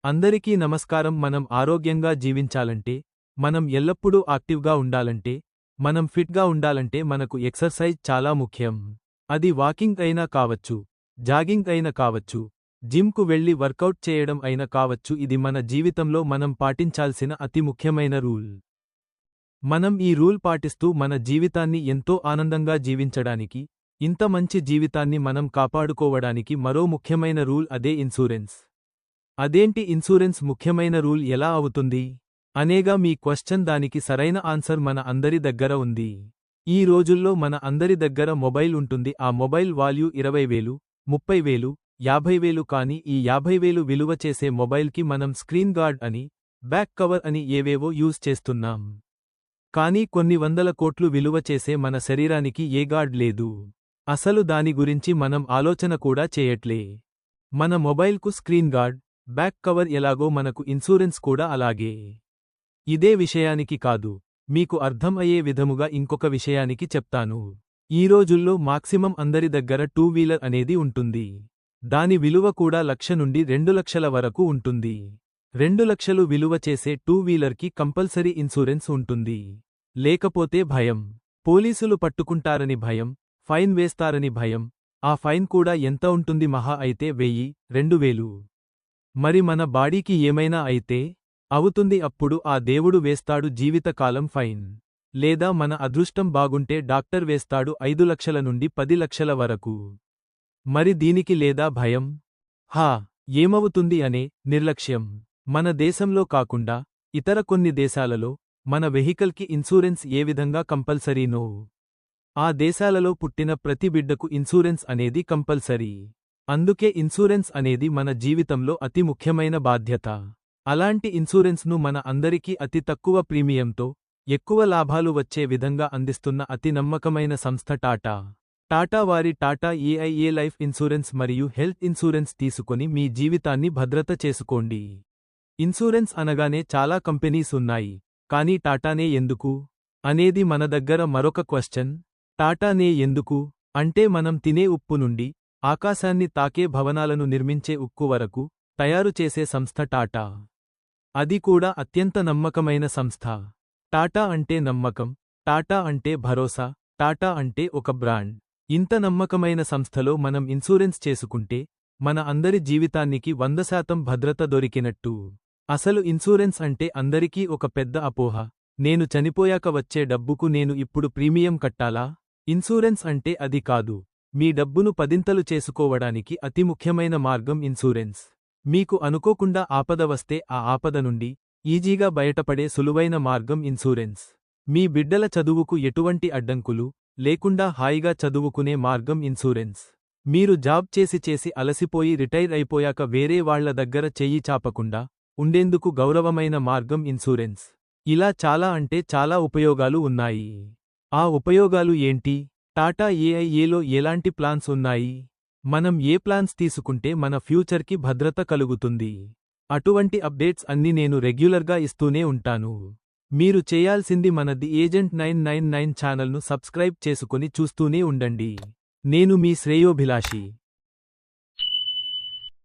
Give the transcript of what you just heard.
అందరికీ నమస్కారం. మనం ఆరోగ్యంగా జీవించాలంటే, మనం ఎల్లప్పుడూ యాక్టివ్గా ఉండాలంటే, మనం ఫిట్గా ఉండాలంటే మనకు ఎక్సర్సైజ్ చాలా ముఖ్యం. అది వాకింగ్ అయినా కావచ్చు, జాగింగ్ అయినా కావచ్చు, జిమ్కు వెళ్లి వర్కౌట్ చేయడం అయినా కావచ్చు. ఇది మన జీవితంలో మనం పాటించాల్సిన అతి ముఖ్యమైన రూల్. మనం ఈ రూల్ పాటిస్తూ మన జీవితాన్ని ఎంతో ఆనందంగా జీవించడానికి, ఇంత మంచి జీవితాన్ని మనం కాపాడుకోవడానికి మరో ముఖ్యమైన రూల్ అదే ఇన్సూరెన్స్. అదేంటి ఇన్సూరెన్స్ ముఖ్యమైన రూల్ ఎలా అవుతుంది అనేగా మీ క్వశ్చన్. దానికి సరైన ఆన్సర్ మన అందరి దగ్గర ఉంది. ఈ రోజుల్లో మన అందరి దగ్గర మొబైల్ ఉంటుంది. ఆ మొబైల్ వాల్యూ 20,000, 30,000, 50,000. కానీ ఈ 50,000 విలువ చేసే మొబైల్కి మనం స్క్రీన్ గార్డ్ అని, బ్యాక్ కవర్ అని ఏవేవో యూజ్ చేస్తున్నాం. కానీ కొన్ని వందల కోట్లు విలువ చేసే మన శరీరానికి ఏ గార్డ్ లేదు. అసలు దాని గురించి మనం ఆలోచన కూడా చేయట్లే. మన మొబైల్కు స్క్రీన్ గార్డ్, బ్యాక్ కవర్ ఎలాగో మనకు ఇన్సూరెన్స్ కూడా అలాగే. ఇదే విషయానికి కాదు, మీకు అర్థం అయ్యే విధముగా ఇంకొక విషయానికి చెప్తాను. ఈ రోజుల్లో మాక్సిమం అందరి దగ్గర టూ వీలర్ అనేది ఉంటుంది. దాని విలువ కూడా 1,00,000 నుండి 2,00,000 వరకు ఉంటుంది. 2,00,000 విలువ చేసే టూ వీలర్కి కంపల్సరీ ఇన్సూరెన్స్ ఉంటుంది. లేకపోతే భయం, పోలీసులు పట్టుకుంటారని భయం, ఫైన్ వేస్తారని భయం. ఆ ఫైన్ కూడా ఎంత ఉంటుంది? మహా అయితే 1000, 2,000. మరి మన బాడీకి ఏమైనా అయితే అవుతుంది. అప్పుడు ఆ దేవుడు వేస్తాడు జీవితకాలం ఫైన్. లేదా మన అదృష్టం బాగుంటే డాక్టర్ వేస్తాడు 5 లక్షల నుండి 10 లక్షల వరకు. మరి దీనికి లేదా భయం? ఏమవుతుంది అనే నిర్లక్ష్యం. మన దేశంలో కాకుండా ఇతర కొన్ని దేశాలలో మన వెహికల్కి ఇన్సూరెన్స్ ఏ విధంగా కంపల్సరీనో, ఆ దేశాలలో పుట్టిన ప్రతి బిడ్డకు ఇన్సూరెన్స్ అనేది కంపల్సరీ. అందుకే ఇన్సూరెన్స్ అనేది మన జీవితంలో అతి ముఖ్యమైన బాధ్యత. అలాంటి ఇన్సూరెన్స్ను మన అందరికీ అతి తక్కువ ప్రీమియంతో ఎక్కువ లాభాలు వచ్చే విధంగా అందిస్తున్న అతి నమ్మకమైన సంస్థ టాటా. టాటా వారి టాటా ఏఐఏ లైఫ్ ఇన్సూరెన్స్ మరియు హెల్త్ ఇన్సూరెన్స్ తీసుకొని మీ జీవితాన్ని భద్రత చేసుకోండి. ఇన్సూరెన్స్ అనగానే చాలా కంపెనీస్ ఉన్నాయి, కానీ టాటానే ఎందుకు అనేది మన దగ్గర మరొక క్వశ్చన్. టాటానే ఎందుకు అంటే, మనం తినే ఉప్పు నుండి ఆకాశాన్ని తాకే భవనాలను నిర్మించే ఉక్కు వరకు తయారు చేసే సంస్థ టాటా. అది కూడా అత్యంత నమ్మకమైన సంస్థ. టాటా అంటే నమ్మకం, టాటా అంటే భరోసా, టాటా అంటే ఒక బ్రాండ్. ఇంత నమ్మకమైన సంస్థలో మనం ఇన్సూరెన్స్ చేసుకుంటే మన అందరి జీవితానికి 100% భద్రత దొరికినట్టు. అసలు ఇన్సూరెన్స్ అంటే అందరికీ ఒక పెద్ద అపోహ. నేను చనిపోయాక వచ్చే డబ్బుకు నేను ఇప్పుడు ప్రీమియం కట్టాలా? ఇన్సూరెన్స్ అంటే అది కాదు. మీ డబ్బును పదింతలు చేసుకోవడానికి అతి ముఖ్యమైన మార్గం ఇన్సూరెన్స్. మీకు అనుకోకుండా ఆపద వస్తే ఆ ఆపద నుండి ఈజీగా బయటపడే సులువైన మార్గం ఇన్సూరెన్స్. మీ బిడ్డల చదువుకు ఎటువంటి అడ్డంకులు లేకుండా హాయిగా చదువుకునే మార్గం ఇన్సూరెన్స్. మీరు జాబ్ చేసి అలసిపోయి రిటైర్ అయిపోయాక వేరే వాళ్ల దగ్గర చెయ్యి చాపకుండా ఉండేందుకు గౌరవమైన మార్గం ఇన్సూరెన్స్. ఇలా చాలా అంటే చాలా ఉపయోగాలు ఉన్నాయి. ఆ ఉపయోగాలు ఏంటి? టాటా ఏఐఏలో ఎలాంటి ప్లాన్స్ ఉన్నాయి? మనం ఏ ప్లాన్స్ తీసుకుంటే మన ఫ్యూచర్కి భద్రత కలుగుతుంది? అటువంటి అప్డేట్స్ అన్ని నేను రెగ్యులర్గా ఇస్తూనే ఉంటాను. మీరు చేయాల్సింది మన ది ఏజెంట్ 999 ఛానల్ను సబ్స్క్రైబ్ చేసుకుని చూస్తూనే ఉండండి. నేను మీ శ్రేయోభిలాషి.